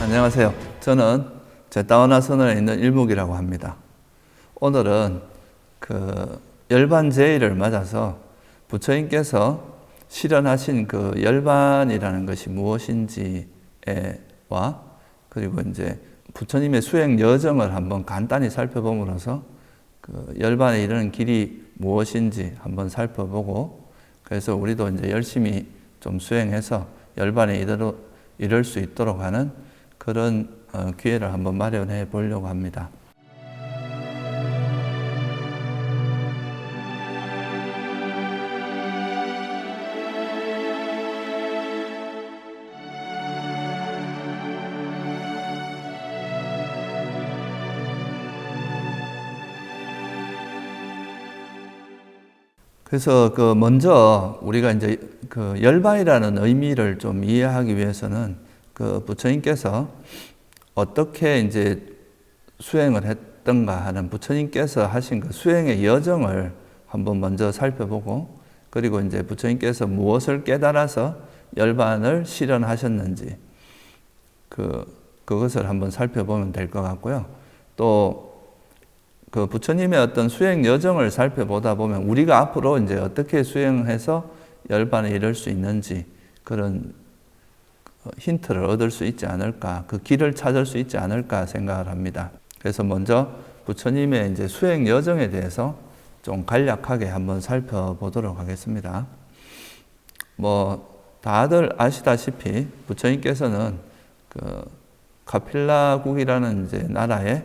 안녕하세요. 저는 제따와나선언에 있는 일묵이라고 합니다. 오늘은 열반제의를 맞아서 부처님께서 실현하신 열반이라는 것이 무엇인지와 그리고 이제 부처님의 수행 여정을 한번 간단히 살펴봄으로써 열반에 이르는 길이 무엇인지 한번 살펴보고, 그래서 우리도 이제 열심히 좀 수행해서 열반에 이를 수 있도록 하는 그런 기회를 한번 마련해 보려고 합니다. 그래서 먼저 우리가 이제 열반이라는 의미를 좀 이해하기 위해서는 부처님께서 어떻게 이제 수행을 했던가 하는 부처님께서 하신 수행의 여정을 한번 먼저 살펴보고, 그리고 이제 부처님께서 무엇을 깨달아서 열반을 실현하셨는지 그것을 한번 살펴보면 될 것 같고요. 또 부처님의 어떤 수행 여정을 살펴보다 보면 우리가 앞으로 이제 어떻게 수행해서 열반에 이를 수 있는지 그런 힌트를 얻을 수 있지 않을까, 그 길을 찾을 수 있지 않을까 생각을 합니다. 그래서 먼저 부처님의 이제 수행 여정에 대해서 좀 간략하게 한번 살펴보도록 하겠습니다. 다들 아시다시피 부처님께서는 카필라국이라는 이제 나라에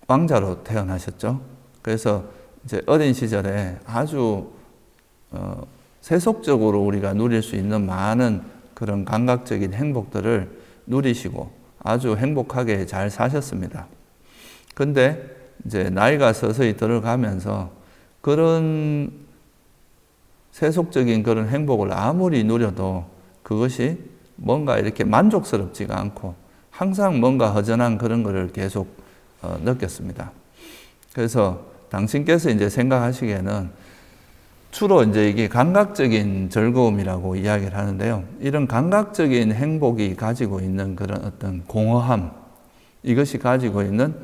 왕자로 태어나셨죠. 그래서 이제 어린 시절에 아주 세속적으로 우리가 누릴 수 있는 많은 그런 감각적인 행복들을 누리시고 아주 행복하게 잘 사셨습니다. 근데 이제 나이가 서서히 들어가면서 그런 세속적인 그런 행복을 아무리 누려도 그것이 뭔가 이렇게 만족스럽지가 않고 항상 뭔가 허전한 그런 거를 계속 느꼈습니다. 그래서 당신께서 이제 생각하시기에는 주로 이제 이게 감각적인 즐거움이라고 이야기를 하는데요. 이런 감각적인 행복이 가지고 있는 그런 어떤 공허함, 이것이 가지고 있는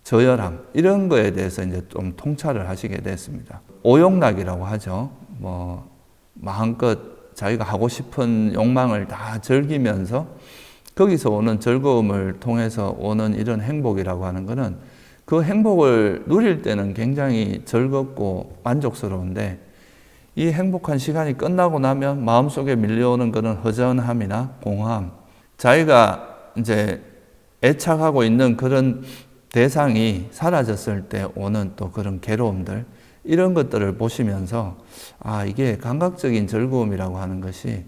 저열함, 이런 거에 대해서 이제 좀 통찰을 하시게 됐습니다. 오욕락이라고 하죠. 마음껏 자기가 하고 싶은 욕망을 다 즐기면서 거기서 오는 즐거움을 통해서 오는 이런 행복이라고 하는 것은 그 행복을 누릴 때는 굉장히 즐겁고 만족스러운데 이 행복한 시간이 끝나고 나면 마음속에 밀려오는 그런 허전함이나 공허함, 자기가 이제 애착하고 있는 그런 대상이 사라졌을 때 오는 또 그런 괴로움들, 이런 것들을 보시면서 이게 감각적인 즐거움이라고 하는 것이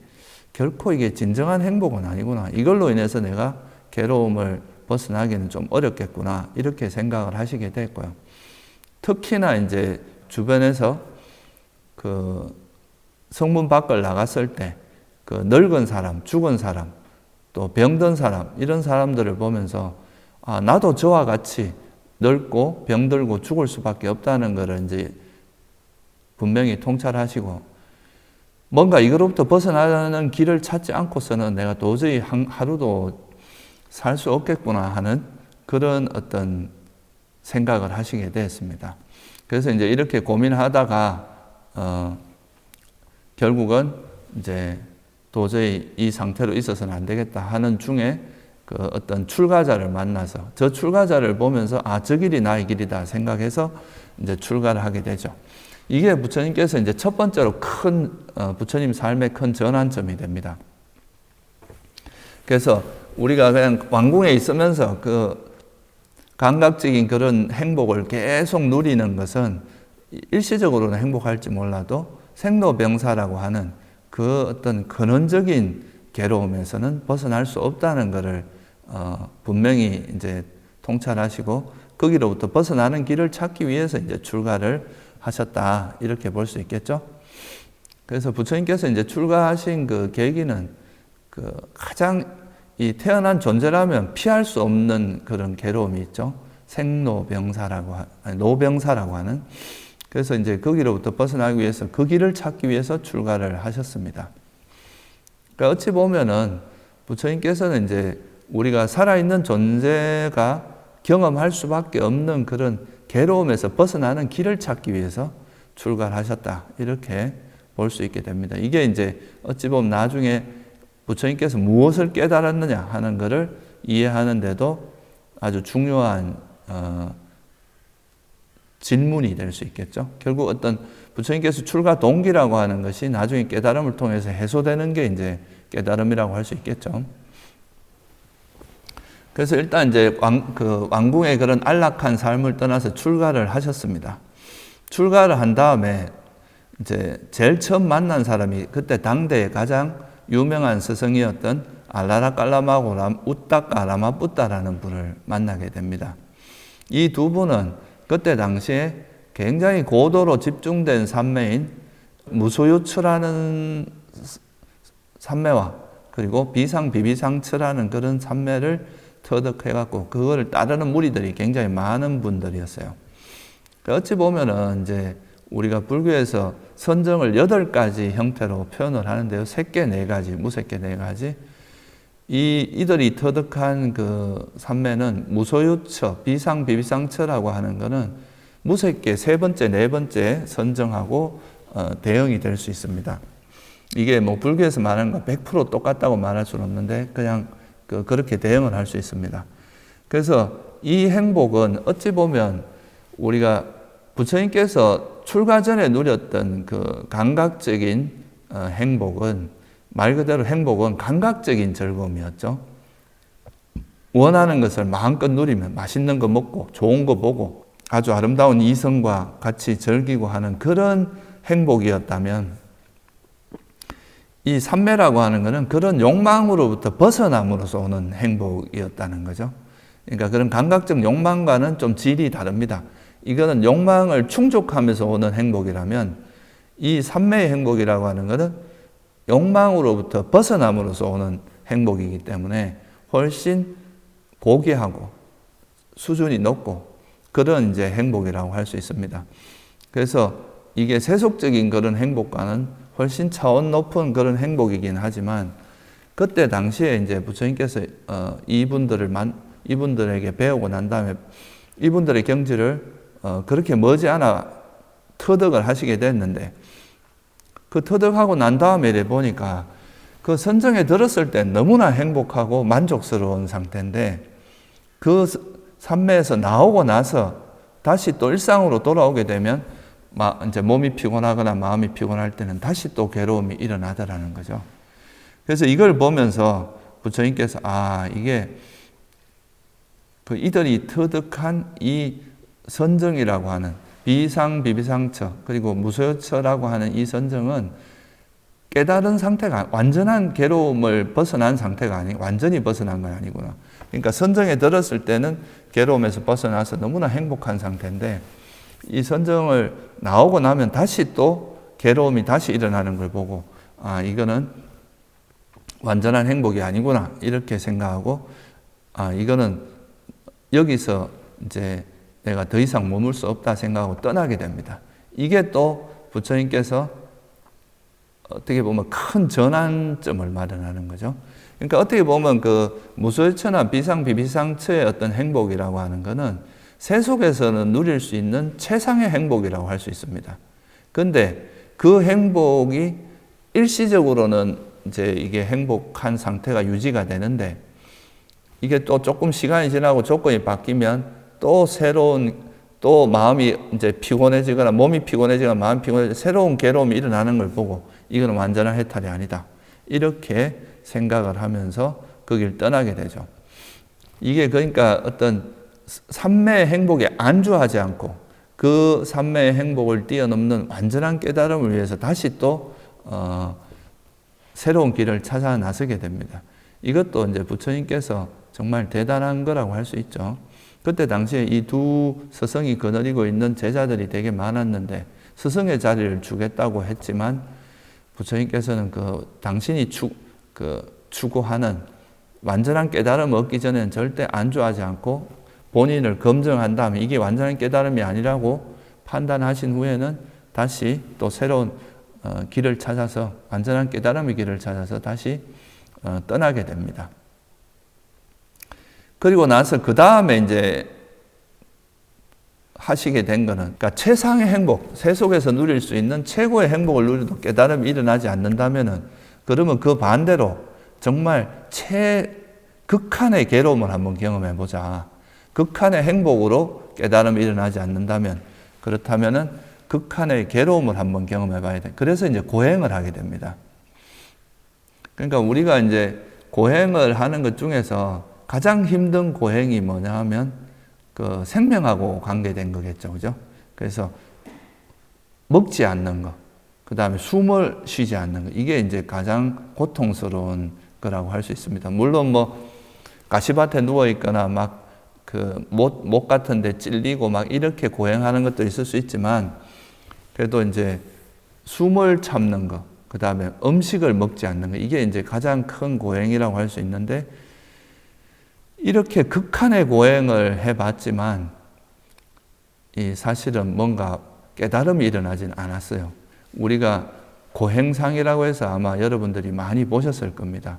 결코 이게 진정한 행복은 아니구나. 이걸로 인해서 내가 괴로움을 벗어나기는 좀 어렵겠구나. 이렇게 생각을 하시게 됐고요. 특히나 이제 주변에서 성문 밖을 나갔을 때 늙은 사람, 죽은 사람, 또 병든 사람, 이런 사람들을 보면서 나도 저와 같이 늙고 병들고 죽을 수밖에 없다는 것을 이제 분명히 통찰하시고, 뭔가 이거로부터 벗어나는 길을 찾지 않고서는 내가 도저히 하루도 살 수 없겠구나 하는 그런 어떤 생각을 하시게 되었습니다. 그래서 이제 이렇게 고민하다가 결국은 이제 도저히 이 상태로 있어서는 안 되겠다 하는 중에 어떤 출가자를 만나서 저 출가자를 보면서 저 길이 나의 길이다 생각해서 이제 출가를 하게 되죠. 이게 부처님께서 이제 첫 번째로 부처님 삶의 큰 전환점이 됩니다. 그래서 우리가 그냥 왕궁에 있으면서 감각적인 그런 행복을 계속 누리는 것은 일시적으로는 행복할지 몰라도 생로병사라고 하는 어떤 근원적인 괴로움에서는 벗어날 수 없다는 것을 분명히 이제 통찰하시고 거기로부터 벗어나는 길을 찾기 위해서 이제 출가를 하셨다, 이렇게 볼 수 있겠죠. 그래서 부처님께서 이제 출가하신 계기는 가장 이 태어난 존재라면 피할 수 없는 그런 괴로움이 있죠. 노병사라고 하는. 그래서 이제 거기로부터 벗어나기 위해서 그 길을 찾기 위해서 출가를 하셨습니다. 그러니까 어찌 보면은 부처님께서는 이제 우리가 살아있는 존재가 경험할 수밖에 없는 그런 괴로움에서 벗어나는 길을 찾기 위해서 출가를 하셨다. 이렇게 볼 수 있게 됩니다. 이게 이제 어찌 보면 나중에 부처님께서 무엇을 깨달았느냐 하는 것을 이해하는데도 아주 중요한 질문이 될 수 있겠죠. 결국 어떤 부처님께서 출가 동기라고 하는 것이 나중에 깨달음을 통해서 해소되는 게 이제 깨달음이라고 할 수 있겠죠. 그래서 일단 이제 왕궁의 그런 안락한 삶을 떠나서 출가를 하셨습니다. 출가를 한 다음에 이제 제일 처음 만난 사람이 그때 당대의 가장 유명한 스승이었던 알라라깔라마고 우따까라마뿌따라는 분을 만나게 됩니다. 이 두 분은 그때 당시에 굉장히 고도로 집중된 삼매인 무소유처라는 삼매와 그리고 비상비비상처라는 그런 삼매를 터득해갖고 그거를 따르는 무리들이 굉장히 많은 분들이었어요. 어찌 보면은 이제 우리가 불교에서 선정을 8가지 형태로 표현을 하는데요. 색계 4가지, 무색계 4가지. 이들이 터득한 그 삼매는 무소유처, 비상비비상처라고 하는 거는 무색계 3번째, 4번째 선정하고 대응이 될 수 있습니다. 이게 뭐 불교에서 말하는 거 100% 똑같다고 말할 수는 없는데 그냥 그렇게 대응을 할 수 있습니다. 그래서 이 행복은 어찌 보면 우리가 부처님께서 출가 전에 누렸던 그 감각적인 행복은 말 그대로 행복은 감각적인 즐거움이었죠. 원하는 것을 마음껏 누리면 맛있는 거 먹고 좋은 거 보고 아주 아름다운 이성과 같이 즐기고 하는 그런 행복이었다면 이 삼매라고 하는 것은 그런 욕망으로부터 벗어남으로써 오는 행복이었다는 거죠. 그러니까 그런 감각적 욕망과는 좀 질이 다릅니다. 이거는 욕망을 충족하면서 오는 행복이라면 이 삼매의 행복이라고 하는 것은 욕망으로부터 벗어남으로써 오는 행복이기 때문에 훨씬 고귀하고 수준이 높고 그런 이제 행복이라고 할 수 있습니다. 그래서 이게 세속적인 그런 행복과는 훨씬 차원 높은 그런 행복이긴 하지만 그때 당시에 이제 부처님께서 이분들에게 배우고 난 다음에 이분들의 경지를 그렇게 머지않아 터득을 하시게 됐는데 그 터득하고 난 다음에 이래 보니까 그 선정에 들었을 때 너무나 행복하고 만족스러운 상태인데 그 삼매에서 나오고 나서 다시 또 일상으로 돌아오게 되면 이제 몸이 피곤하거나 마음이 피곤할 때는 다시 또 괴로움이 일어나더라는 거죠. 그래서 이걸 보면서 부처님께서 이게 그 이들이 터득한 이 선정이라고 하는 비상비비상처 그리고 무소유처라고 하는 이 선정은 깨달은 상태가 완전한 괴로움을 벗어난 상태가 아니고 완전히 벗어난 건 아니구나. 그러니까 선정에 들었을 때는 괴로움에서 벗어나서 너무나 행복한 상태인데 이 선정을 나오고 나면 다시 또 괴로움이 다시 일어나는 걸 보고 이거는 완전한 행복이 아니구나 이렇게 생각하고 이거는 여기서 이제 내가 더 이상 머물 수 없다 생각하고 떠나게 됩니다. 이게 또 부처님께서 어떻게 보면 큰 전환점을 마련하는 거죠. 그러니까 어떻게 보면 그 무소유처나 비상비비상처의 어떤 행복이라고 하는 거는 세속에서는 누릴 수 있는 최상의 행복이라고 할 수 있습니다. 그런데 그 행복이 일시적으로는 이제 이게 행복한 상태가 유지가 되는데 이게 또 조금 시간이 지나고 조건이 바뀌면 또 새로운 또 마음이 이제 피곤해지거나 몸이 피곤해지거나 마음이 피곤해지거나 새로운 괴로움이 일어나는 걸 보고 이건 완전한 해탈이 아니다. 이렇게 생각을 하면서 그 길 떠나게 되죠. 이게 그러니까 어떤 삼매의 행복에 안주하지 않고 그 삼매의 행복을 뛰어넘는 완전한 깨달음을 위해서 다시 또 새로운 길을 찾아 나서게 됩니다. 이것도 이제 부처님께서 정말 대단한 거라고 할 수 있죠. 그때 당시에 이 두 스승이 거느리고 있는 제자들이 되게 많았는데 스승의 자리를 주겠다고 했지만 부처님께서는 당신이 추구하는 완전한 깨달음을 얻기 전에는 절대 안주하지 않고 본인을 검증한 다음에 이게 완전한 깨달음이 아니라고 판단하신 후에는 다시 또 새로운 길을 찾아서 완전한 깨달음의 길을 찾아서 다시 떠나게 됩니다. 그리고 나서 그 다음에 이제 하시게 된 거는, 그러니까 최상의 행복, 세속에서 누릴 수 있는 최고의 행복을 누려도 깨달음이 일어나지 않는다면은, 그러면 그 반대로 정말 극한의 괴로움을 한번 경험해 보자. 극한의 행복으로 깨달음이 일어나지 않는다면, 그렇다면은 극한의 괴로움을 한번 경험해 봐야 돼. 그래서 이제 고행을 하게 됩니다. 그러니까 우리가 이제 고행을 하는 것 중에서 가장 힘든 고행이 뭐냐 하면 그 생명하고 관계된 거겠죠. 그죠? 그래서 먹지 않는 거, 그 다음에 숨을 쉬지 않는 거, 이게 이제 가장 고통스러운 거라고 할 수 있습니다. 물론 뭐 가시밭에 누워 있거나 막 그 못 같은 데 찔리고 막 이렇게 고행하는 것도 있을 수 있지만, 그래도 이제 숨을 참는 거, 그 다음에 음식을 먹지 않는 거, 이게 이제 가장 큰 고행이라고 할 수 있는데, 이렇게 극한의 고행을 해봤지만 이 사실은 뭔가 깨달음이 일어나진 않았어요. 우리가 고행상이라고 해서 아마 여러분들이 많이 보셨을 겁니다.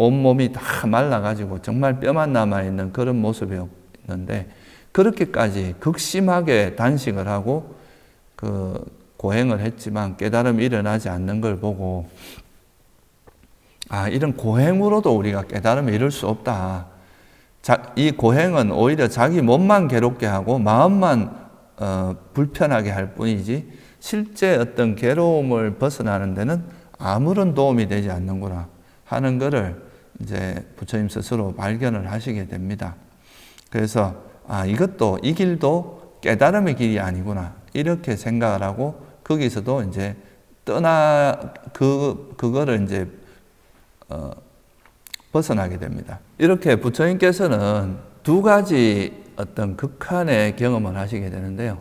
온몸이 다 말라가지고 정말 뼈만 남아있는 그런 모습이었는데, 그렇게까지 극심하게 단식을 하고 그 고행을 했지만 깨달음이 일어나지 않는 걸 보고, 이런 고행으로도 우리가 깨달음을 이룰 수 없다. 이 고행은 오히려 자기 몸만 괴롭게 하고 마음만 불편하게 할 뿐이지, 실제 어떤 괴로움을 벗어나는 데는 아무런 도움이 되지 않는구나 하는 것을 이제 부처님 스스로 발견을 하시게 됩니다. 그래서 이것도, 이 길도 깨달음의 길이 아니구나 이렇게 생각을 하고, 거기서도 이제 그거를 이제 벗어나게 됩니다. 이렇게 부처님께서는 두 가지 어떤 극한의 경험을 하시게 되는데요.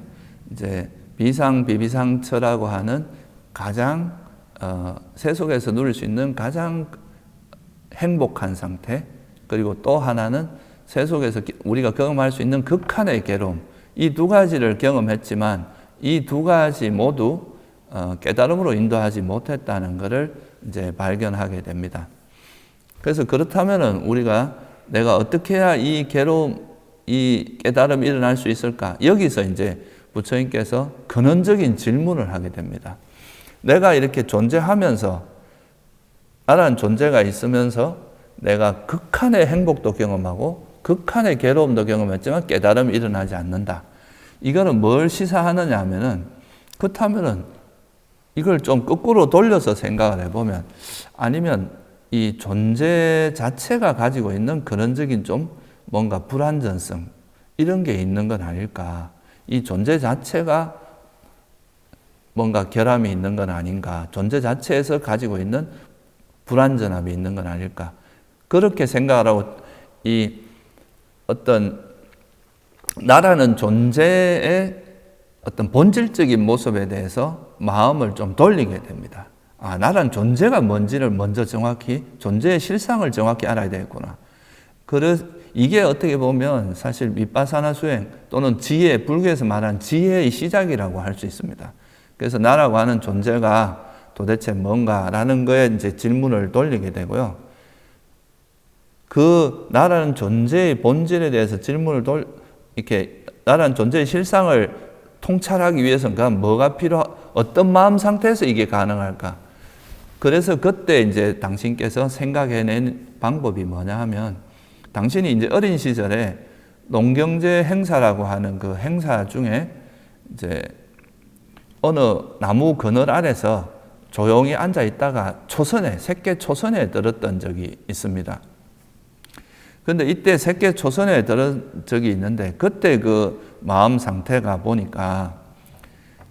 이제 비상, 비비상처라고 하는 가장 세속에서 누릴 수 있는 가장 행복한 상태, 그리고 또 하나는 세속에서 우리가 경험할 수 있는 극한의 괴로움, 이 두 가지를 경험했지만 이 두 가지 모두 깨달음으로 인도하지 못했다는 것을 이제 발견하게 됩니다. 그래서 그렇다면은 우리가 내가 어떻게 해야 이 괴로움, 이 깨달음이 일어날 수 있을까? 여기서 이제 부처님께서 근원적인 질문을 하게 됩니다. 내가 이렇게 존재하면서, 나라는 존재가 있으면서 내가 극한의 행복도 경험하고 극한의 괴로움도 경험했지만 깨달음이 일어나지 않는다. 이거는 뭘 시사하느냐 하면은, 그렇다면은 이걸 좀 거꾸로 돌려서 생각을 해보면, 아니면 이 존재 자체가 가지고 있는 근원적인 좀 뭔가 불완전성, 이런 게 있는 건 아닐까. 이 존재 자체가 뭔가 결함이 있는 건 아닌가. 존재 자체에서 가지고 있는 불완전함이 있는 건 아닐까. 그렇게 생각을 하고, 이 어떤 나라는 존재의 어떤 본질적인 모습에 대해서 마음을 좀 돌리게 됩니다. 나라는 존재가 뭔지를 먼저 정확히, 존재의 실상을 정확히 알아야 되겠구나. 이게 어떻게 보면 사실 밑바사나 수행 또는 지혜, 불교에서 말하는 지혜의 시작이라고 할 수 있습니다. 그래서 나라고 하는 존재가 도대체 뭔가라는 거에 이제 질문을 돌리게 되고요. 그 나라는 존재의 본질에 대해서 질문을 이렇게 나라는 존재의 실상을 통찰하기 위해서는 뭐가 어떤 마음 상태에서 이게 가능할까? 그래서 그때 이제 당신께서 생각해낸 방법이 뭐냐 하면, 당신이 이제 어린 시절에 농경제 행사라고 하는 그 행사 중에 이제 어느 나무 그늘 아래서 조용히 앉아 있다가 새끼 초선에 들었던 적이 있습니다. 근데 이때 새끼 초선에 들은 적이 있는데, 그때 그 마음 상태가 보니까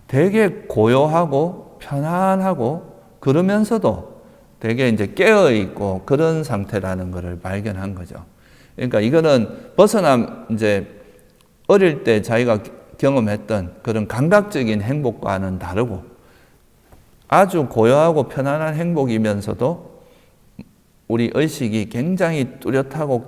되게 고요하고 편안하고, 그러면서도 되게 이제 깨어있고 그런 상태라는 것을 발견한 거죠. 그러니까 이거는 이제 어릴 때 자기가 경험했던 그런 감각적인 행복과는 다르고, 아주 고요하고 편안한 행복이면서도 우리 의식이 굉장히 뚜렷하고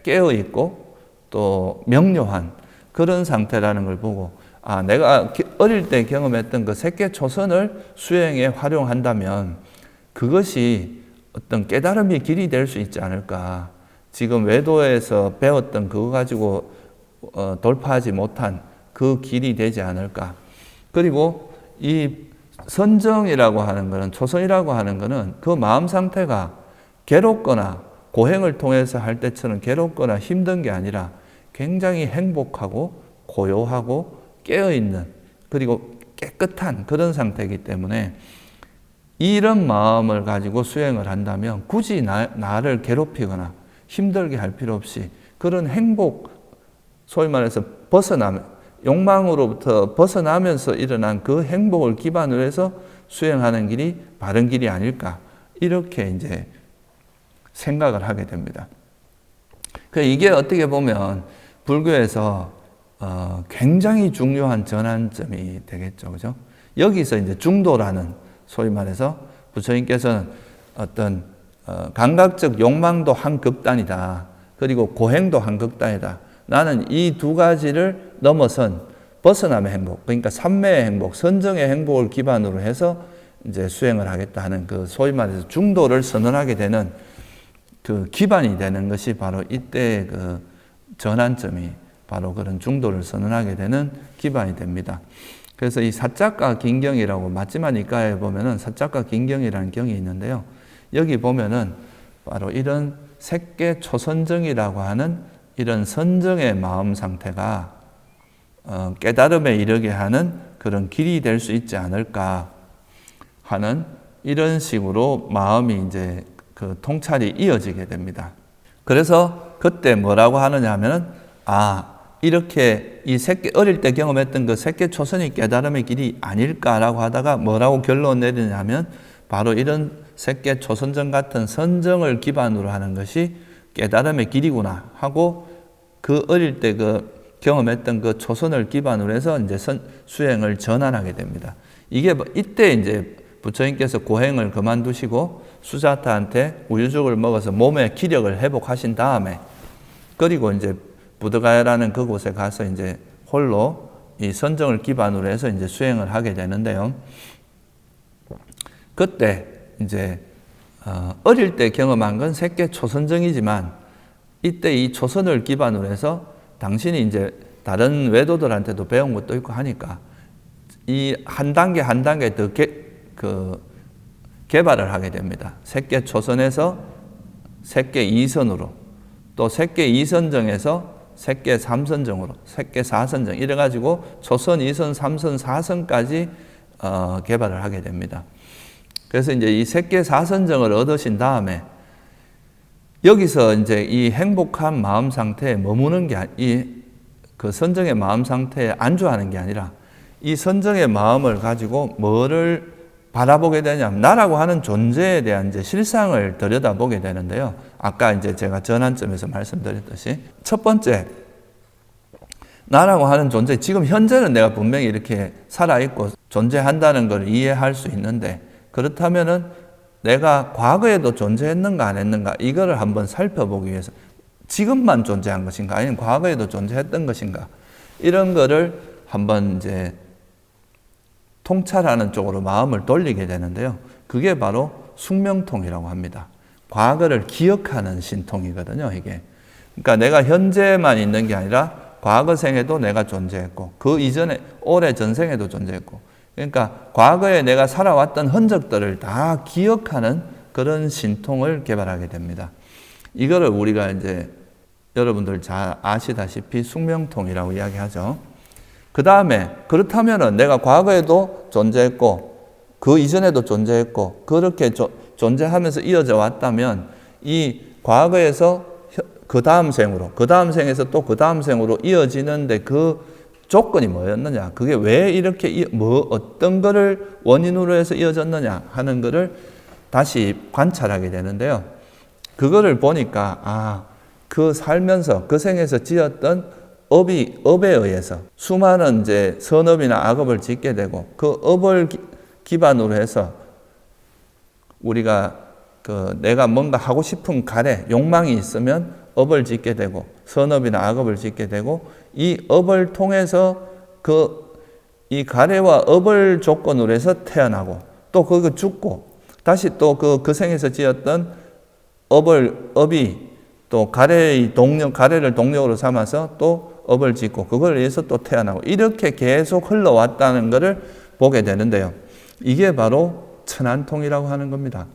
깨어있고 또 명료한 그런 상태라는 걸 보고, 내가 어릴 때 경험했던 그 새끼 초선을 수행에 활용한다면 그것이 어떤 깨달음이 길이 될 수 있지 않을까. 지금 외도에서 배웠던 그거 가지고 돌파하지 못한 그 길이 되지 않을까. 그리고 이 선정이라고 하는 것은, 초선이라고 하는 것은 그 마음 상태가 괴롭거나 고행을 통해서 할 때처럼 괴롭거나 힘든 게 아니라 굉장히 행복하고 고요하고 깨어있는, 그리고 깨끗한 그런 상태이기 때문에 이런 마음을 가지고 수행을 한다면 굳이 나를 괴롭히거나 힘들게 할 필요 없이 그런 행복, 소위 말해서 욕망으로부터 벗어나면서 일어난 그 행복을 기반으로 해서 수행하는 길이 바른 길이 아닐까, 이렇게 이제 생각을 하게 됩니다. 이게 어떻게 보면 불교에서 굉장히 중요한 전환점이 되겠죠, 그죠? 여기서 이제 중도라는, 소위 말해서 부처님께서는 어떤 감각적 욕망도 한 극단이다. 그리고 고행도 한 극단이다. 나는 이 두 가지를 넘어선 벗어남의 행복, 그러니까 삼매의 행복, 선정의 행복을 기반으로 해서 이제 수행을 하겠다 하는 그 소위 말해서 중도를 선언하게 되는 그 기반이 되는 것이 바로 이때의 그 전환점이 바로 그런 중도를 선언하게 되는 기반이 됩니다. 그래서 이 사자가 긴경이라고 마지막 니까에 보면은 사자가 긴경이라는 경이 있는데요. 여기 보면은 바로 이런 색계 초선정이라고 하는 이런 선정의 마음 상태가 깨달음에 이르게 하는 그런 길이 될 수 있지 않을까 하는 이런 식으로 마음이 이제 그 통찰이 이어지게 됩니다. 그래서 그때 뭐라고 하느냐 하면은, 이렇게 이 어릴 때 경험했던 그 색계 초선이 깨달음의 길이 아닐까라고 하다가 뭐라고 결론 내리냐면, 바로 이런 색계 초선정 같은 선정을 기반으로 하는 것이 깨달음의 길이구나 하고, 그 어릴 때 그 경험했던 그 초선을 기반으로 해서 이제 수행을 전환하게 됩니다. 이게 이때 이제 부처님께서 고행을 그만두시고 수자타한테 우유죽을 먹어서 몸의 기력을 회복하신 다음에, 그리고 이제 부드가야라는 그곳에 가서 이제 홀로 이 선정을 기반으로 해서 이제 수행을 하게 되는데요. 그때 이제 어릴 때 경험한 건 색계 초선정이지만, 이때 이 초선을 기반으로 해서 당신이 이제 다른 외도들한테도 배운 것도 있고 하니까 이 한 단계 한 단계 더 개발을 하게 됩니다. 색계 초선에서 색계 이선으로, 또 색계 이선정에서 색계 삼선정으로, 색계 사선정, 이래가지고 초선, 이선, 삼선, 사선까지 개발을 하게 됩니다. 그래서 이제 이 색계 사선정을 얻으신 다음에 여기서 이제 이 행복한 마음 상태에 머무는 게, 그 선정의 마음 상태에 안주하는 게 아니라 이 선정의 마음을 가지고 뭐를 바라보게 되냐면, 나라고 하는 존재에 대한 이제 실상을 들여다보게 되는데요. 아까 이제 제가 전환점에서 말씀드렸듯이 첫 번째, 나라고 하는 존재, 지금 현재는 내가 분명히 이렇게 살아있고 존재한다는 걸 이해할 수 있는데, 그렇다면은 내가 과거에도 존재했는가 안 했는가, 이거를 한번 살펴보기 위해서 지금만 존재한 것인가, 아니면 과거에도 존재했던 것인가, 이런 거를 한번 이제 통찰하는 쪽으로 마음을 돌리게 되는데요. 그게 바로 숙명통이라고 합니다. 과거를 기억하는 신통이거든요, 이게. 그러니까 내가 현재만 있는 게 아니라 과거 생에도 내가 존재했고, 그 이전에 오래 전생에도 존재했고, 그러니까 과거에 내가 살아왔던 흔적들을 다 기억하는 그런 신통을 개발하게 됩니다. 이거를 우리가 이제 여러분들 잘 아시다시피 숙명통이라고 이야기하죠. 그 다음에 그렇다면은 내가 과거에도 존재했고 그 이전에도 존재했고 그렇게 존재하면서 이어져 왔다면, 이 과거에서 그 다음 생으로, 그 다음 생에서 또 그 다음 생으로 이어지는데 그 조건이 뭐였느냐, 그게 왜 이렇게 어떤 거를 원인으로 해서 이어졌느냐 하는 거를 다시 관찰하게 되는데요. 그거를 보니까 그 살면서 그 생에서 지었던 업에 의해서 수많은 이제 선업이나 악업을 짓게 되고, 그 업을 기반으로 해서 우리가 내가 뭔가 하고 싶은 가래, 욕망이 있으면 업을 짓게 되고, 선업이나 악업을 짓게 되고, 이 업을 통해서 이 가래와 업을 조건으로 해서 태어나고, 또 그거 죽고, 다시 또 그 생에서 지었던 업이 또 가래를 동력으로 삼아서 또 업을 짓고 그걸 위해서 또 태어나고 이렇게 계속 흘러왔다는 것을 보게 되는데요. 이게 바로 천안통이라고 하는 겁니다.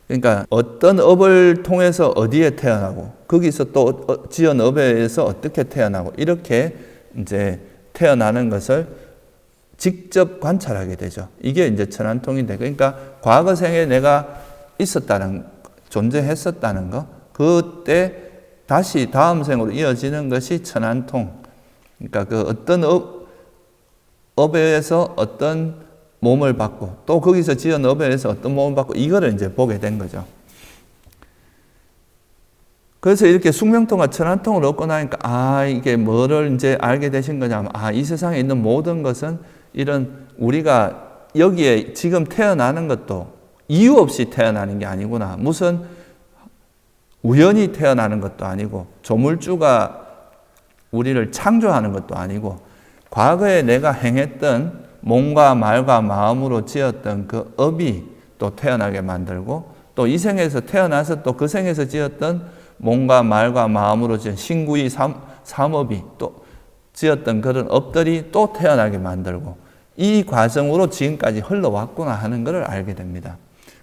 그러니까 어떤 업을 통해서 어디에 태어나고 거기서 또 지은 업에 의해서 어떻게 태어나고 이렇게 이제 태어나는 것을 직접 관찰하게 되죠. 이게 이제 천안통인데, 그러니까 과거 생에 내가 존재했었다는 거, 그때 다시 다음 생으로 이어지는 것이 천안통. 그러니까 그 어떤 업에 의해서 어떤 몸을 받고 또 거기서 지은 업에 의해서 어떤 몸을 받고 이거를 이제 보게 된 거죠. 그래서 이렇게 숙명통과 천안통을 얻고 나니까 이게 뭐를 이제 알게 되신 거냐면 이 세상에 있는 모든 것은 이런 우리가 여기에 지금 태어나는 것도 이유 없이 태어나는 게 아니구나. 무슨 우연히 태어나는 것도 아니고 조물주가 우리를 창조하는 것도 아니고 과거에 내가 행했던 몸과 말과 마음으로 지었던 그 업이 또 태어나게 만들고 또 이 생에서 태어나서 또 그 생에서 지었던 몸과 말과 마음으로 지은 신구이 삼업이 또 지었던 그런 업들이 또 태어나게 만들고 이 과정으로 지금까지 흘러왔구나 하는 것을 알게 됩니다.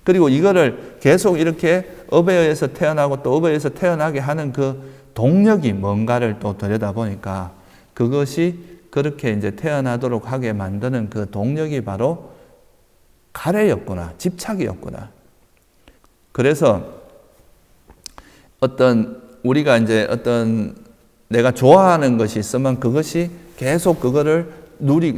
그리고 이거를 계속 이렇게 업에 의해서 태어나고 또 업에 의해서 태어나게 하는 그 동력이 뭔가를 또 들여다보니까 그것이 그렇게 이제 태어나도록 하게 만드는 그 동력이 바로 가래였구나, 집착이었구나. 그래서 우리가 이제 내가 좋아하는 것이 있으면 그것이 계속 그거를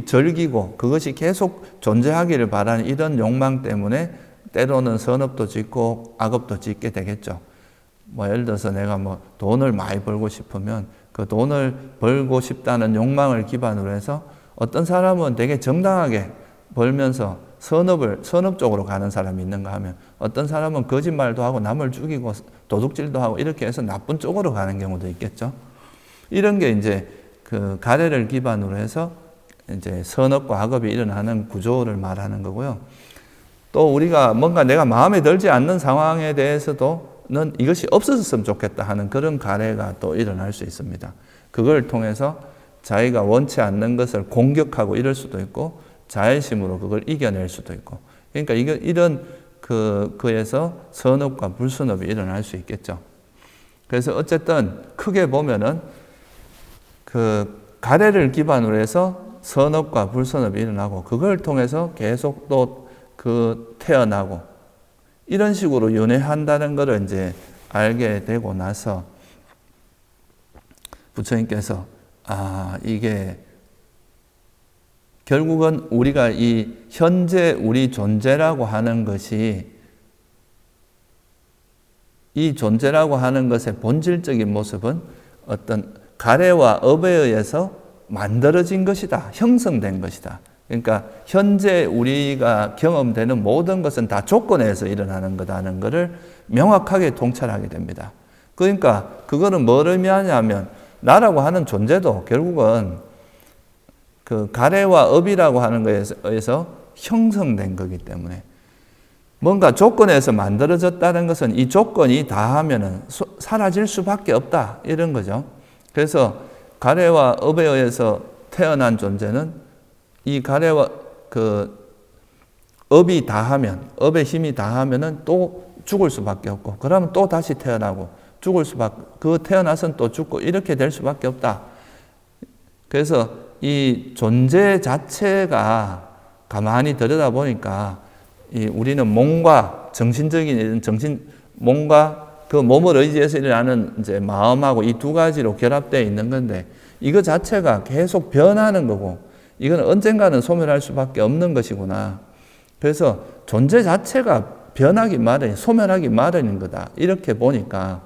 즐기고 그것이 계속 존재하기를 바라는 이런 욕망 때문에 때로는 선업도 짓고 악업도 짓게 되겠죠. 예를 들어서 내가 돈을 많이 벌고 싶으면 그 돈을 벌고 싶다는 욕망을 기반으로 해서 어떤 사람은 되게 정당하게 벌면서 선업 쪽으로 가는 사람이 있는가 하면 어떤 사람은 거짓말도 하고 남을 죽이고 도둑질도 하고 이렇게 해서 나쁜 쪽으로 가는 경우도 있겠죠. 이런 게 이제 그 가래를 기반으로 해서 이제 선업과 악업이 일어나는 구조를 말하는 거고요. 또 우리가 뭔가 내가 마음에 들지 않는 상황에 대해서도는 이것이 없어졌으면 좋겠다 하는 그런 가래가 또 일어날 수 있습니다. 그걸 통해서 자기가 원치 않는 것을 공격하고 이럴 수도 있고 자애심으로 그걸 이겨낼 수도 있고 그러니까 이런 그에서 선업과 불선업이 일어날 수 있겠죠. 그래서 어쨌든 크게 보면은 그 가래를 기반으로 해서 선업과 불선업이 일어나고 그걸 통해서 계속 또 태어나고 이런 식으로 윤회한다는 것을 이제 알게 되고 나서 부처님께서 이게 결국은 우리가 이 현재 우리 존재라고 하는 것이 이 존재라고 하는 것의 본질적인 모습은 어떤 가래와 업에 의해서 만들어진 것이다. 형성된 것이다. 그러니까 현재 우리가 경험되는 모든 것은 다 조건에서 일어나는 거다는 것을 명확하게 통찰하게 됩니다. 그러니까 그거는 뭘 의미하냐면 나라고 하는 존재도 결국은 그 가래와 업이라고 하는 것에 의해서 형성된 거기 때문에 뭔가 조건에서 만들어졌다는 것은 이 조건이 다하면은 사라질 수밖에 없다. 이런 거죠. 그래서 가래와 업에 의해서 태어난 존재는 이 가래와 그 업이 다하면, 업의 힘이 다하면은 또 죽을 수밖에 없고, 그러면 또 다시 태어나고, 태어나서는 또 죽고, 이렇게 될 수밖에 없다. 그래서 이 존재 자체가 가만히 들여다보니까 우리는 몸과 정신적인 몸과 그 몸을 의지해서 일어나는 이제 마음하고 이 두 가지로 결합되어 있는 건데 이거 자체가 계속 변하는 거고 이건 언젠가는 소멸할 수밖에 없는 것이구나. 그래서 존재 자체가 변하기 마련, 소멸하기 마련인 거다. 이렇게 보니까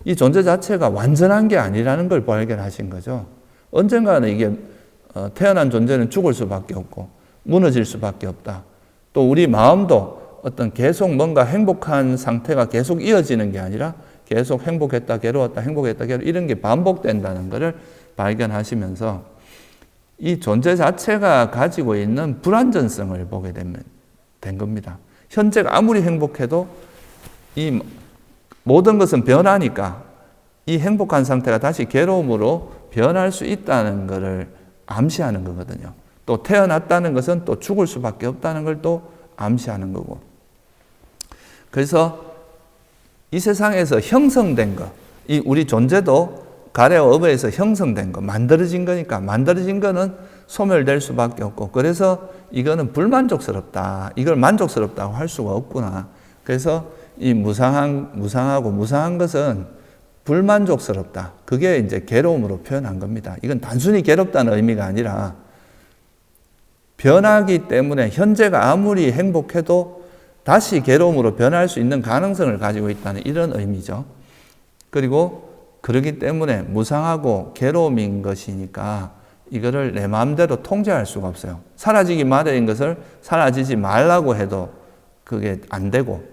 이 존재 자체가 완전한 게 아니라는 걸 발견하신 거죠. 언젠가는 이게 태어난 존재는 죽을 수밖에 없고 무너질 수밖에 없다. 또 우리 마음도 어떤 계속 뭔가 행복한 상태가 계속 이어지는 게 아니라 계속 행복했다 괴로웠다 행복했다 괴로웠다 이런 게 반복된다는 것을 발견하시면서 이 존재 자체가 가지고 있는 불완전성을 보게 됩니다. 된 겁니다. 현재가 아무리 행복해도 이 모든 것은 변하니까 이 행복한 상태가 다시 괴로움으로 변할 수 있다는 것을 암시하는 거거든요. 또 태어났다는 것은 또 죽을 수밖에 없다는 걸 또 암시하는 거고. 그래서 이 세상에서 형성된 것, 이 우리 존재도 가래와 어부에서 형성된 것, 만들어진 거니까 만들어진 거는 소멸될 수밖에 없고, 그래서 이거는 불만족스럽다, 이걸 만족스럽다고 할 수가 없구나. 그래서 이 무상하고 무상한 것은 불만족스럽다. 그게 이제 괴로움으로 표현한 겁니다. 이건 단순히 괴롭다는 의미가 아니라 변하기 때문에 현재가 아무리 행복해도 다시 괴로움으로 변할 수 있는 가능성을 가지고 있다는 이런 의미죠. 그리고 그렇기 때문에 무상하고 괴로움인 것이니까 이거를 내 마음대로 통제할 수가 없어요. 사라지기 마련인 것을 사라지지 말라고 해도 그게 안 되고,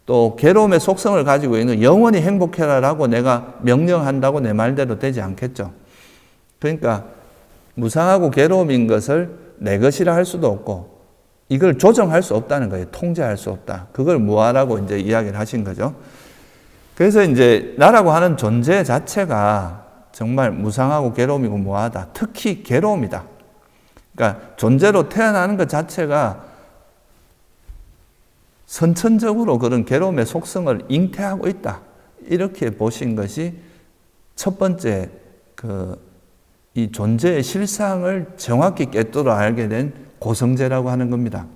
또 괴로움의 속성을 가지고 있는 영원히 행복해라라고 내가 명령한다고 내 말대로 되지 않겠죠. 그러니까 무상하고 괴로움인 것을 내 것이라 할 수도 없고 이걸 조정할 수 없다는 거예요. 통제할 수 없다. 그걸 무아라고 이제 이야기를 하신 거죠. 그래서 이제 나라고 하는 존재 자체가 정말 무상하고 괴로움이고 무아하다. 특히 괴로움이다. 그러니까 존재로 태어나는 것 자체가 선천적으로 그런 괴로움의 속성을 잉태하고 있다. 이렇게 보신 것이 첫 번째 이 존재의 실상을 정확히 꿰뚫어 알게 된 고성제라고 하는 겁니다.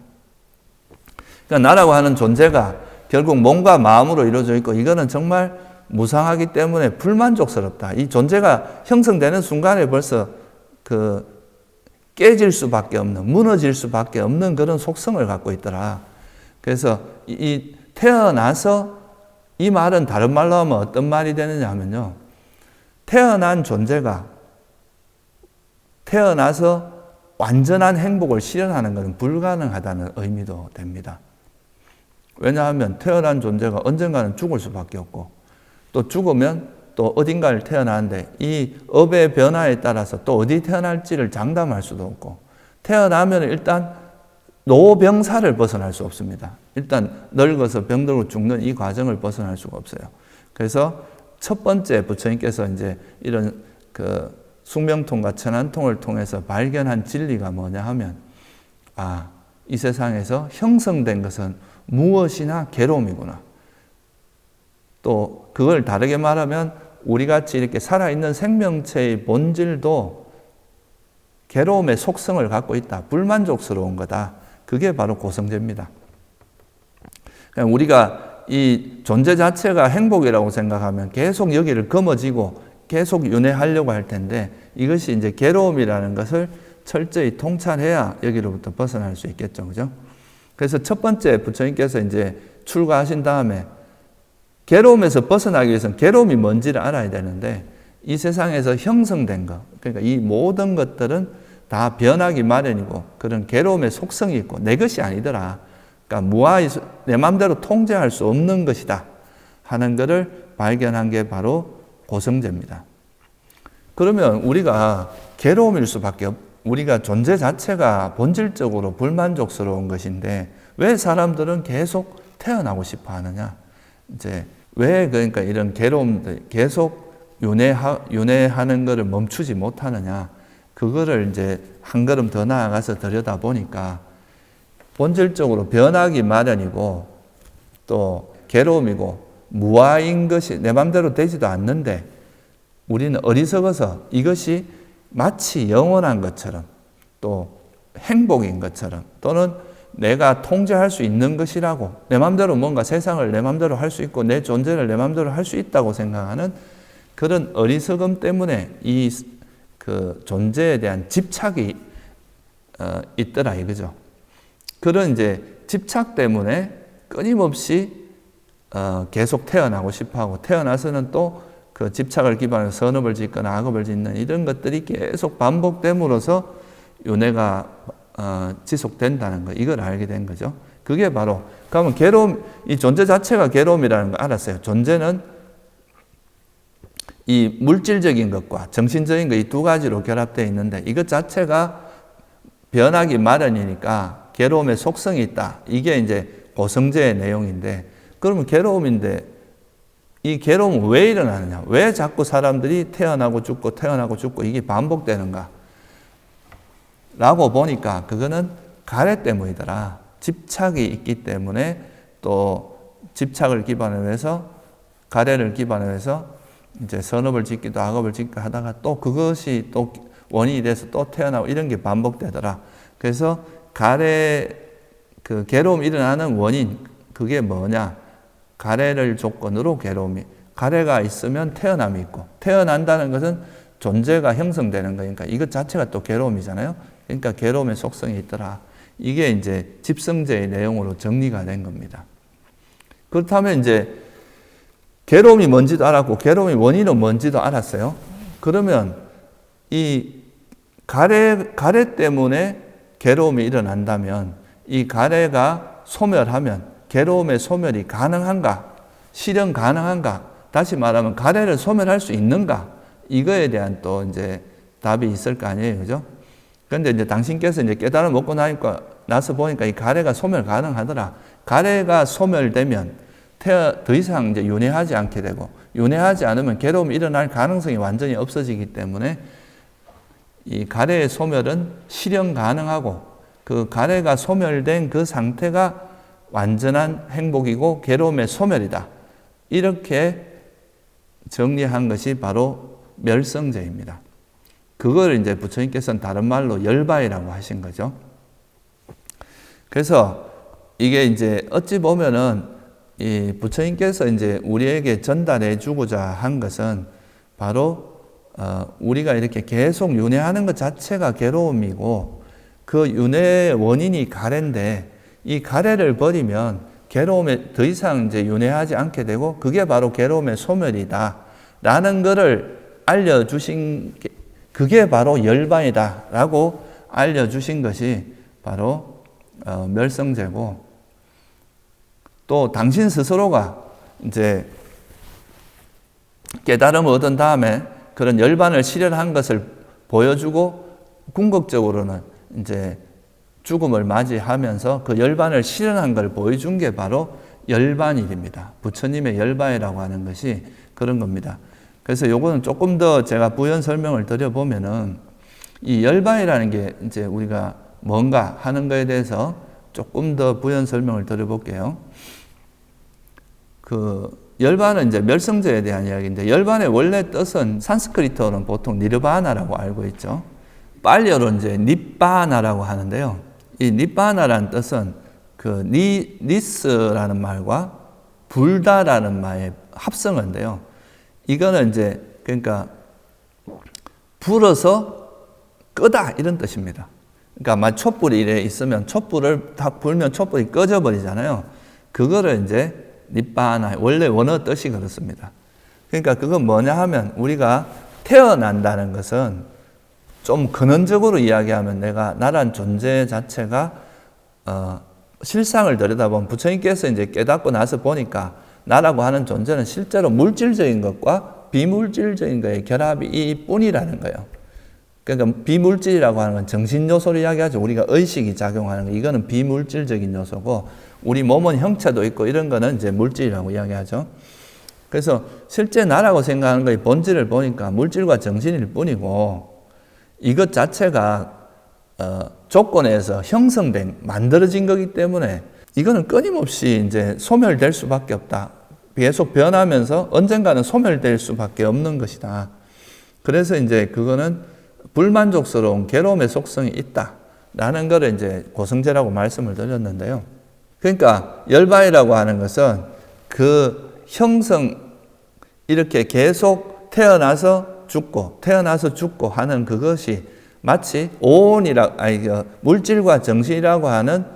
그러니까 나라고 하는 존재가 결국 몸과 마음으로 이루어져 있고 이거는 정말 무상하기 때문에 불만족스럽다. 이 존재가 형성되는 순간에 벌써 깨질 수밖에 없는, 무너질 수밖에 없는 그런 속성을 갖고 있더라. 그래서 이 태어나서, 이 말은 다른 말로 하면 어떤 말이 되느냐 하면요, 태어난 존재가 태어나서 완전한 행복을 실현하는 것은 불가능하다는 의미도 됩니다. 왜냐하면 태어난 존재가 언젠가는 죽을 수밖에 없고, 또 죽으면 또 어딘가를 태어나는데 이 업의 변화에 따라서 또 어디 태어날지를 장담할 수도 없고, 태어나면 일단 노병사를 벗어날 수 없습니다. 일단 늙어서 병들고 죽는 이 과정을 벗어날 수가 없어요. 그래서 첫 번째 부처님께서 이제 이런 숙명통과 천안통을 통해서 발견한 진리가 뭐냐 하면, 이 세상에서 형성된 것은 무엇이나 괴로움이구나. 또 그걸 다르게 말하면 우리같이 이렇게 살아있는 생명체의 본질도 괴로움의 속성을 갖고 있다. 불만족스러운 거다. 그게 바로 고성제입니다. 우리가 이 존재 자체가 행복이라고 생각하면 계속 여기를 거머쥐고 계속 윤회하려고 할 텐데, 이것이 이제 괴로움이라는 것을 철저히 통찰해야 여기로부터 벗어날 수 있겠죠. 그죠? 그래서 첫 번째 부처님께서 이제 출가하신 다음에 괴로움에서 벗어나기 위해서는 괴로움이 뭔지를 알아야 되는데, 이 세상에서 형성된 것, 그러니까 이 모든 것들은 다 변하기 마련이고 그런 괴로움의 속성이 있고 내 것이 아니더라. 그러니까 무아히 내 마음대로 통제할 수 없는 것이다 하는 것을 발견한 게 바로 고성제입니다. 그러면 우리가 괴로움일 수밖에 우리가 존재 자체가 본질적으로 불만족스러운 것인데 왜 사람들은 계속 태어나고 싶어 하느냐? 이제 왜 그러니까 이런 괴로움들 계속 윤회하는 것을 멈추지 못하느냐? 그거를 이제 한 걸음 더 나아가서 들여다 보니까 본질적으로 변하기 마련이고 또 괴로움이고 무아인 것이 내 맘대로 되지도 않는데 우리는 어리석어서 이것이 마치 영원한 것처럼 또 행복인 것처럼 또는 내가 통제할 수 있는 것이라고 내 맘대로 뭔가 세상을 내 맘대로 할 수 있고 내 존재를 내 맘대로 할 수 있다고 생각하는 그런 어리석음 때문에 이 존재에 대한 집착이 있더라 이거죠. 그런 이제 집착 때문에 끊임없이 계속 태어나고 싶어하고 태어나서는 또 그 집착을 기반으로 선업을 짓거나 악업을 짓는 이런 것들이 계속 반복됨으로써 윤회가 지속된다는 거, 이걸 알게 된 거죠. 그게 바로 그러면 괴로움, 이 존재 자체가 괴로움이라는 걸 알았어요. 존재는 이 물질적인 것과 정신적인 것 이 두 가지로 결합되어 있는데 이것 자체가 변하기 마련이니까 괴로움의 속성이 있다. 이게 이제 고성제의 내용인데, 그러면 괴로움인데 이 괴로움은 왜 일어나느냐? 왜 자꾸 사람들이 태어나고 죽고 이게 반복되는가? 라고 보니까 그거는 가래 때문이더라. 집착이 있기 때문에, 또 집착을 기반으로 해서, 가래를 기반으로 해서 이제 선업을 짓기도 악업을 짓기도 하다가 또 그것이 또 원인이 돼서 또 태어나고 이런 게 반복되더라. 그래서 가래, 그 괴로움이 일어나는 원인, 그게 뭐냐? 가래를 조건으로 괴로움이, 가래가 있으면 태어남이 있고, 태어난다는 것은 존재가 형성되는 거니까 이것 자체가 또 괴로움이잖아요. 그러니까 괴로움의 속성이 있더라. 이게 이제 집성제의 내용으로 정리가 된 겁니다. 그렇다면 이제 괴로움이 뭔지도 알았고 괴로움의 원인은 뭔지도 알았어요. 그러면 이 가래 때문에 괴로움이 일어난다면 이 가래가 소멸하면 괴로움의 소멸이 가능한가? 실현 가능한가? 다시 말하면 가래를 소멸할 수 있는가? 이거에 대한 또 이제 답이 있을 거 아니에요. 그죠? 그런데 이제 당신께서 이제 깨달음 먹고 나서 보니까 이 가래가 소멸 가능하더라. 가래가 소멸되면 더 이상 이제 윤회하지 않게 되고, 윤회하지 않으면 괴로움이 일어날 가능성이 완전히 없어지기 때문에 이 가래의 소멸은 실현 가능하고, 그 가래가 소멸된 그 상태가 완전한 행복이고 괴로움의 소멸이다. 이렇게 정리한 것이 바로 멸성제입니다. 그걸 이제 부처님께서는 다른 말로 열바이라고 하신 거죠. 그래서 이게 이제 어찌 보면은 이 부처님께서 이제 우리에게 전달해 주고자 한 것은 바로 우리가 이렇게 계속 윤회하는 것 자체가 괴로움이고, 그 윤회의 원인이 가래인데 이 가래를 버리면 괴로움에 더 이상 이제 윤회하지 않게 되고, 그게 바로 괴로움의 소멸이다 라는 것을 알려주신, 그게 바로 열반이다 라고 알려주신 것이 바로 멸성제고, 또 당신 스스로가 이제 깨달음을 얻은 다음에 그런 열반을 실현한 것을 보여주고, 궁극적으로는 이제 죽음을 맞이하면서 그 열반을 실현한 걸 보여준 게 바로 열반일입니다. 부처님의 열반이라고 하는 것이 그런 겁니다. 그래서 요거는 조금 더 제가 부연 설명을 드려보면은, 이 열반이라는 게 이제 우리가 뭔가 하는 거에 대해서 조금 더 부연 설명을 드려볼게요. 그 열반은 이제 멸성제에 대한 이야기인데, 열반의 원래 뜻은 산스크리트어는 보통 니르바나라고 알고 있죠. 빨리어로 이제 닛바나라고 하는데요. 이 닛바나라는 뜻은 그 니스라는 말과 불다라는 말의 합성어인데요. 이거는 이제 그러니까 불어서 끄다 이런 뜻입니다. 그러니까 촛불이 이래 있으면 촛불을 딱 불면 촛불이 꺼져 버리잖아요. 그거를 이제 닛바나, 원래 원어 뜻이 그렇습니다. 그러니까 그건 뭐냐 하면, 우리가 태어난다는 것은 좀 근원적으로 이야기하면 나란 존재 자체가 실상을 들여다보면, 부처님께서 이제 깨닫고 나서 보니까 나라고 하는 존재는 실제로 물질적인 것과 비물질적인 것의 결합이 이뿐이라는 거예요. 그러니까 비물질이라고 하는 건 정신 요소를 이야기하죠. 우리가 의식이 작용하는 거, 이거는 비물질적인 요소고, 우리 몸은 형체도 있고 이런 거는 이제 물질이라고 이야기하죠. 그래서 실제 나라고 생각하는 것의 본질을 보니까 물질과 정신일 뿐이고, 이것 자체가 조건에서 형성된, 만들어진 거기 때문에 이거는 끊임없이 이제 소멸될 수밖에 없다. 계속 변하면서 언젠가는 소멸될 수밖에 없는 것이다. 그래서 이제 그거는 불만족스러운 괴로움의 속성이 있다라는 것을 이제 고성제라고 말씀을 드렸는데요. 그러니까 열반이라고 하는 것은 그 형성, 이렇게 계속 태어나서 죽고 하는 그것이 마치 물질과 정신이라고 하는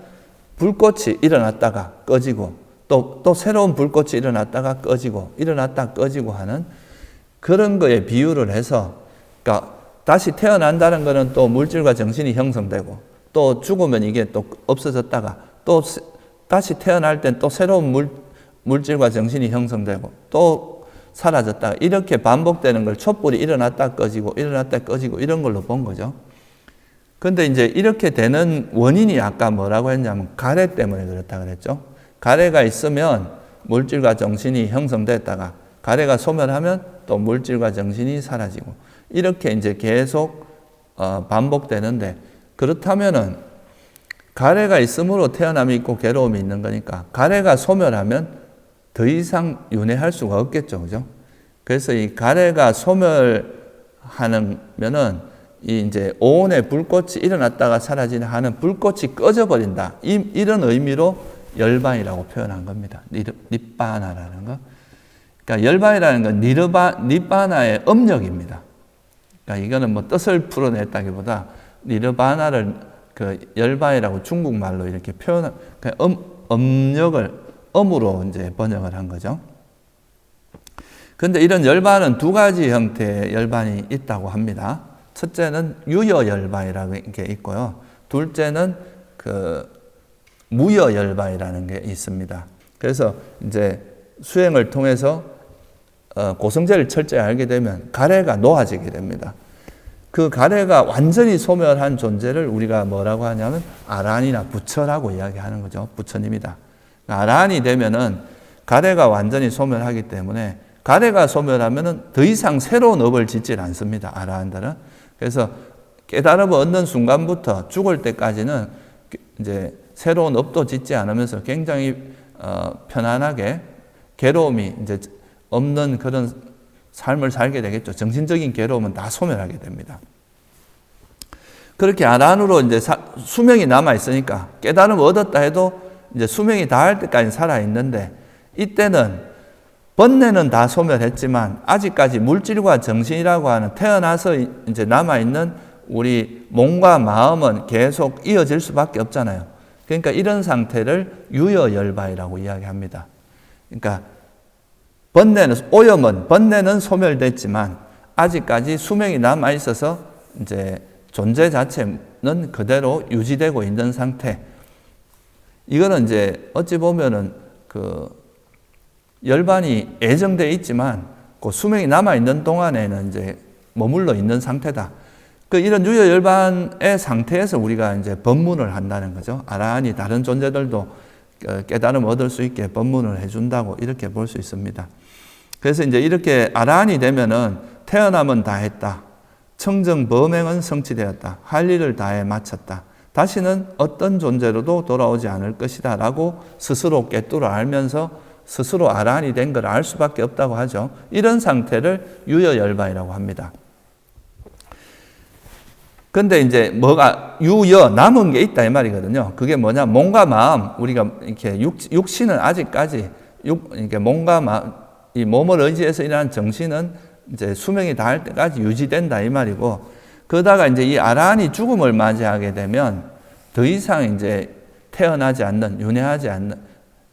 불꽃이 일어났다가 꺼지고, 또 새로운 불꽃이 일어났다가 꺼지고, 일어났다 꺼지고 하는 그런 거에 비유를 해서, 그러니까 다시 태어난다는 것은 또 물질과 정신이 형성되고, 또 죽으면 이게 또 없어졌다가 또 다시 태어날 땐 또 새로운 물질과 정신이 형성되고 또 사라졌다가, 이렇게 반복되는 걸 촛불이 일어났다 꺼지고 일어났다 꺼지고 이런 걸로 본 거죠. 근데 이제 이렇게 되는 원인이 아까 뭐라고 했냐면 가래 때문에 그렇다 그랬죠. 가래가 있으면 물질과 정신이 형성됐다가 가래가 소멸하면 또 물질과 정신이 사라지고 이렇게 이제 계속 반복되는데, 그렇다면은 가래가 있으므로 태어남이 있고 괴로움이 있는 거니까 가래가 소멸하면 더 이상 윤회할 수가 없겠죠. 그죠? 그래서 이 가래가 소멸하면은 이 이제 오온의 불꽃이 일어났다가 사라지는 하는 불꽃이 꺼져 버린다. 이런 의미로 열반이라고 표현한 겁니다. 니빠나라는 거. 그러니까 열반이라는 건 니빠나의 음력입니다. 그러니까 이거는 뭐 뜻을 풀어냈다기보다 니르바나를 그 열반이라고 중국말로 이렇게 표현, 음력을 음으로 이제 번역을 한 거죠. 근데 이런 열반은 두 가지 형태의 열반이 있다고 합니다. 첫째는 유여열반이라는 게 있고요. 둘째는 그 무여열반이라는 게 있습니다. 그래서 이제 수행을 통해서 고성제를 철저히 알게 되면 가래가 놓아지게 됩니다. 그 가래가 완전히 소멸한 존재를 우리가 뭐라고 하냐면 아란이나 부처라고 이야기하는 거죠. 부처님이다. 아란이 되면은 가래가 완전히 소멸하기 때문에 가래가 소멸하면은 더 이상 새로운 업을 짓질 않습니다. 아란들은. 그래서 깨달음을 얻는 순간부터 죽을 때까지는 이제 새로운 업도 짓지 않으면서 굉장히 편안하게 괴로움이 이제 없는 그런 삶을 살게 되겠죠. 정신적인 괴로움은 다 소멸하게 됩니다. 그렇게 아란으로 이제 수명이 남아 있으니까 깨달음을 얻었다 해도 이제 수명이 다할 때까지 살아 있는데, 이때는 번뇌는 다 소멸했지만 아직까지 물질과 정신이라고 하는 태어나서 이제 남아있는 우리 몸과 마음은 계속 이어질 수밖에 없잖아요. 그러니까 이런 상태를 유여열반이라고 이야기합니다. 그러니까 번뇌는 소멸됐지만 아직까지 수명이 남아있어서 이제 존재 자체는 그대로 유지되고 있는 상태. 이거는 이제 어찌 보면은 그 열반이 예정되어 있지만 그 수명이 남아있는 동안에는 이제 머물러 있는 상태다. 그 이런 유여열반의 상태에서 우리가 이제 법문을 한다는 거죠. 아라한이 다른 존재들도 깨달음을 얻을 수 있게 법문을 해준다고 이렇게 볼 수 있습니다. 그래서 이제 이렇게 아라한이 되면은 태어남은 다 했다. 청정 범행은 성취되었다. 할 일을 다해 마쳤다. 다시는 어떤 존재로도 돌아오지 않을 것이다. 라고 스스로 깨뚫어 알면서 스스로 아란이 된 걸 알 수밖에 없다고 하죠. 이런 상태를 유여열반이라고 합니다. 근데 이제 남은 게 있다 이 말이거든요. 그게 뭐냐, 몸과 마음, 우리가 이렇게 육신은 아직까지, 이렇게 몸과 마음, 이 몸을 의지해서 일어난 정신은 이제 수명이 닿을 때까지 유지된다 이 말이고, 그러다가 이제 이 아란이 죽음을 맞이하게 되면 더 이상 이제 태어나지 않는, 윤회하지 않는,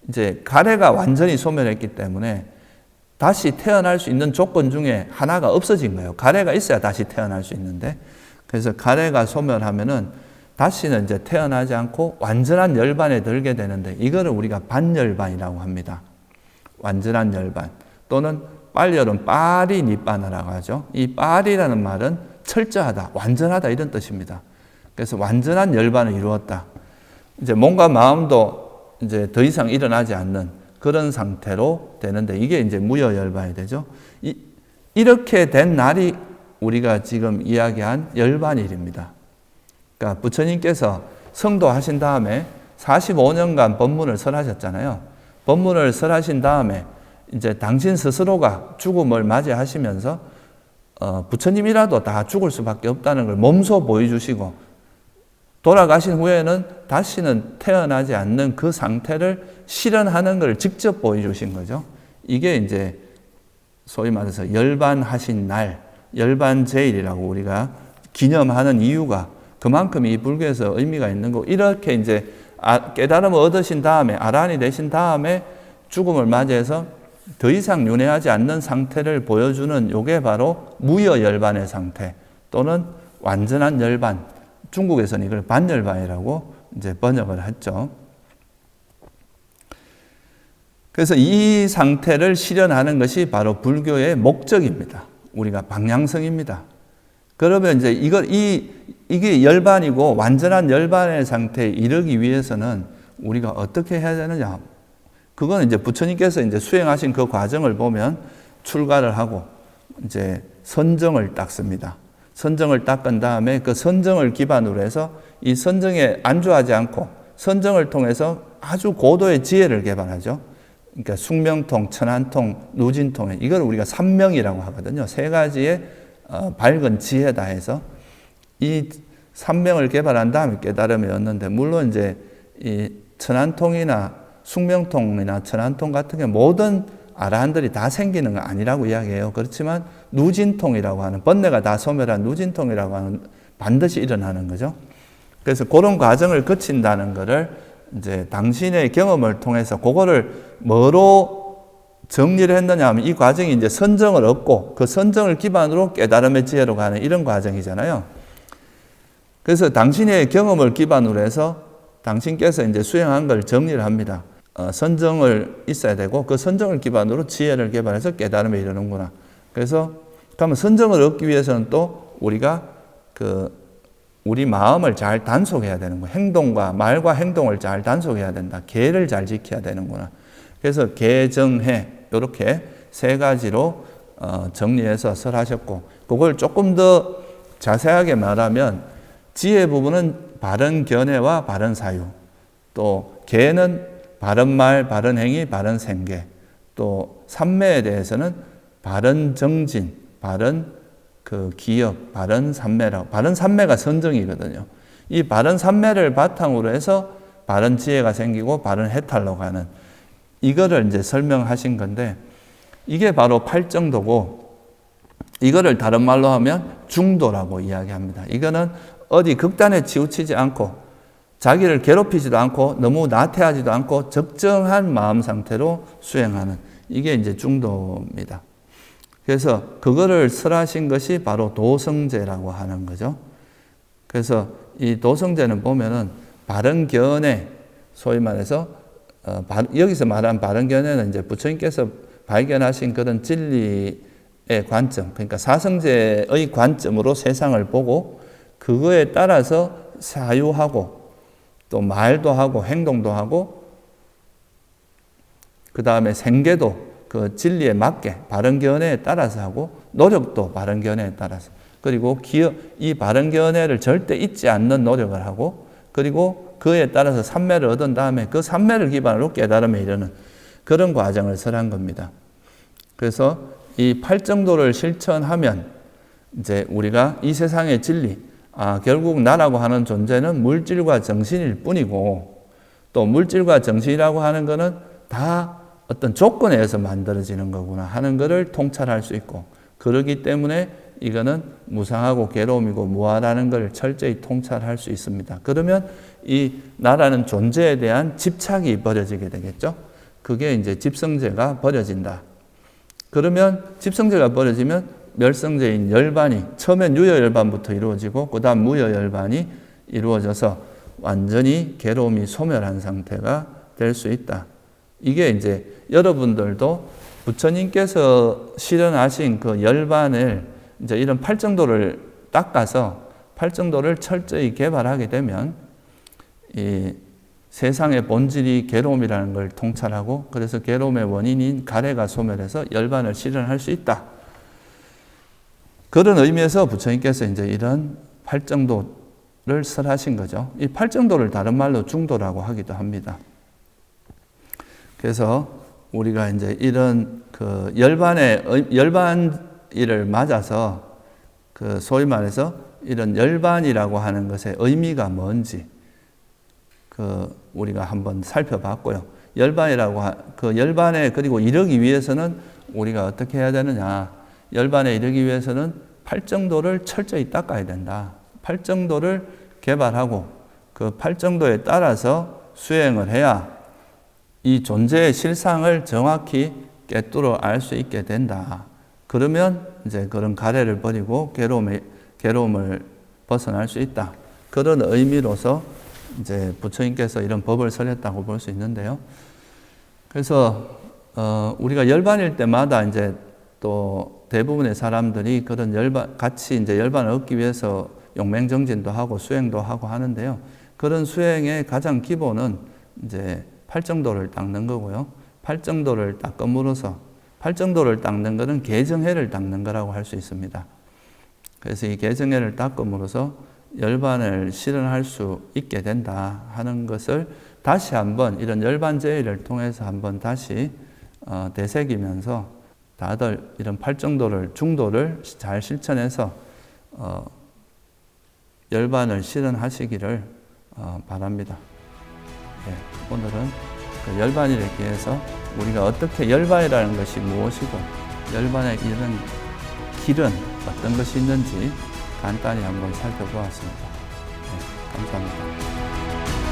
이제 가래가 완전히 소멸했기 때문에 다시 태어날 수 있는 조건 중에 하나가 없어진 거예요. 가래가 있어야 다시 태어날 수 있는데, 그래서 가래가 소멸하면은 다시는 이제 태어나지 않고 완전한 열반에 들게 되는데, 이거를 우리가 반열반이라고 합니다. 완전한 열반. 또는 빨열은 빠리 니빠나라고 하죠. 이 빠리라는 말은 철저하다, 완전하다 이런 뜻입니다. 그래서 완전한 열반을 이루었다. 이제 몸과 마음도 이제 더 이상 일어나지 않는 그런 상태로 되는데, 이게 이제 무여열반이 되죠. 이렇게 된 날이 우리가 지금 이야기한 열반일입니다. 그러니까 부처님께서 성도하신 다음에 45년간 법문을 설하셨잖아요. 법문을 설하신 다음에 이제 당신 스스로가 죽음을 맞이하시면서 부처님이라도 다 죽을 수밖에 없다는 걸 몸소 보여주시고, 돌아가신 후에는 다시는 태어나지 않는 그 상태를 실현하는 걸 직접 보여주신 거죠. 이게 이제 소위 말해서 열반하신 날, 열반제일이라고 우리가 기념하는 이유가 그만큼 이 불교에서 의미가 있는 거고, 이렇게 이제 깨달음을 얻으신 다음에, 아란이 되신 다음에 죽음을 맞이해서 더 이상 윤회하지 않는 상태를 보여주는 요게 바로 무여열반의 상태 또는 완전한 열반. 중국에서는 이걸 반열반이라고 이제 번역을 했죠. 그래서 이 상태를 실현하는 것이 바로 불교의 목적입니다. 우리가 방향성입니다. 그러면 이제 이게 열반이고 완전한 열반의 상태에 이르기 위해서는 우리가 어떻게 해야 되느냐? 그건 이제 부처님께서 이제 수행하신 그 과정을 보면 출가를 하고 이제 선정을 닦습니다. 선정을 닦은 다음에 그 선정을 기반으로 해서 이 선정에 안주하지 않고 선정을 통해서 아주 고도의 지혜를 개발하죠. 그러니까 숙명통, 천안통, 누진통, 이걸 우리가 삼명이라고 하거든요. 세 가지의 밝은 지혜다 해서 이 삼명을 개발한 다음에 깨달음이 얻는데, 물론 이제 이 천안통이나 숙명통이나 천안통 같은 게 모든 아라한들이 다 생기는 건 아니라고 이야기해요. 그렇지만 누진통이라고 하는, 번뇌가 다 소멸한 누진통이라고 하는 반드시 일어나는 거죠. 그래서 그런 과정을 거친다는 거를 이제 당신의 경험을 통해서 그거를 뭐로 정리를 했느냐 하면 이 과정이 이제 선정을 얻고 그 선정을 기반으로 깨달음의 지혜로 가는 이런 과정이잖아요. 그래서 당신의 경험을 기반으로 해서 당신께서 이제 수행한 걸 정리를 합니다. 선정을 있어야 되고 그 선정을 기반으로 지혜를 개발해서 깨달음에 이르는구나. 그래서 그러면 선정을 얻기 위해서는 또 우리가 우리 마음을 잘 단속해야 되는 거예요. 행동과 말과 행동을 잘 단속해야 된다. 계를 잘 지켜야 되는구나. 그래서 계정해 이렇게 세 가지로 정리해서 설하셨고, 그걸 조금 더 자세하게 말하면 지혜 부분은 바른 견해와 바른 사유, 또 계는 바른 말, 바른 행위, 바른 생계, 또 삼매에 대해서는 바른 정진, 바른 기억, 바른 삼매라고. 바른 삼매가 선정이거든요. 이 바른 삼매를 바탕으로 해서 바른 지혜가 생기고 바른 해탈로 가는, 이거를 이제 설명하신 건데, 이게 바로 팔정도고, 이거를 다른 말로 하면 중도라고 이야기합니다. 이거는 어디 극단에 치우치지 않고 자기를 괴롭히지도 않고 너무 나태하지도 않고 적정한 마음 상태로 수행하는, 이게 이제 중도입니다. 그래서 그거를 설하신 것이 바로 도성제라고 하는 거죠. 그래서 이 도성제는 보면은 바른 견해, 소위 말해서 여기서 말한 바른 견해는 이제 부처님께서 발견하신 그런 진리의 관점, 그러니까 사성제의 관점으로 세상을 보고 그거에 따라서 사유하고 또 말도 하고 행동도 하고 그 다음에 생계도 그 진리에 맞게 바른 견해에 따라서 하고 노력도 바른 견해에 따라서, 그리고 이 바른 견해를 절대 잊지 않는 노력을 하고, 그리고 그에 따라서 삼매를 얻은 다음에 그 삼매를 기반으로 깨달음에 이르는 그런 과정을 설한 겁니다. 그래서 이 팔정도를 실천하면 이제 우리가 이 세상의 진리, 결국 나라고 하는 존재는 물질과 정신일 뿐이고, 또 물질과 정신이라고 하는 것은 다 어떤 조건에 의해서 만들어지는 거구나 하는 것을 통찰할 수 있고, 그러기 때문에 이거는 무상하고 괴로움이고 무아라는 걸 철저히 통찰할 수 있습니다. 그러면 이 나라는 존재에 대한 집착이 버려지게 되겠죠. 그게 이제 집성제가 버려진다. 그러면 집성제가 버려지면 멸성제인 열반이 처음엔 유여열반부터 이루어지고 그 다음 무여열반이 이루어져서 완전히 괴로움이 소멸한 상태가 될 수 있다. 이게 이제 여러분들도 부처님께서 실현하신 그 열반을 이제 이런 팔정도를 닦아서 팔정도를 철저히 개발하게 되면 이 세상의 본질이 괴로움이라는 걸 통찰하고, 그래서 괴로움의 원인인 가래가 소멸해서 열반을 실현할 수 있다. 그런 의미에서 부처님께서 이제 이런 팔정도를 설하신 거죠. 이 팔정도를 다른 말로 중도라고 하기도 합니다. 그래서 우리가 이제 이런 열반일을 맞아서 소위 말해서 이런 열반이라고 하는 것의 의미가 뭔지 우리가 한번 살펴봤고요. 열반에 그리고 이르기 위해서는 우리가 어떻게 해야 되느냐. 열반에 이르기 위해서는 팔정도를 철저히 닦아야 된다. 팔정도를 개발하고 그 팔정도에 따라서 수행을 해야 이 존재의 실상을 정확히 꿰뚫어 알 수 있게 된다. 그러면 이제 그런 가래를 버리고 괴로움을 벗어날 수 있다. 그런 의미로서 이제 부처님께서 이런 법을 설했다고 볼 수 있는데요. 그래서 우리가 열반일 때마다 이제 또 대부분의 사람들이 그런 같이 이제 열반을 얻기 위해서 용맹정진도 하고 수행도 하고 하는데요. 그런 수행의 가장 기본은 이제 팔정도를 닦는 거고요. 팔정도를 닦음으로써 팔정도를 닦는 것은 개정해를 닦는 거라고 할 수 있습니다. 그래서 이 개정해를 닦음으로써 열반을 실현할 수 있게 된다 하는 것을 다시 한번 이런 열반제의를 통해서 한번 다시 되새기면서 다들 이런 팔정도를 중도를 잘 실천해서 열반을 실현하시기를 바랍니다. 예, 오늘은 그 열반일에 대해서 우리가 어떻게 열반이라는 것이 무엇이고 열반의 이런 길은 어떤 것이 있는지 간단히 한번 살펴보았습니다. 네, 감사합니다.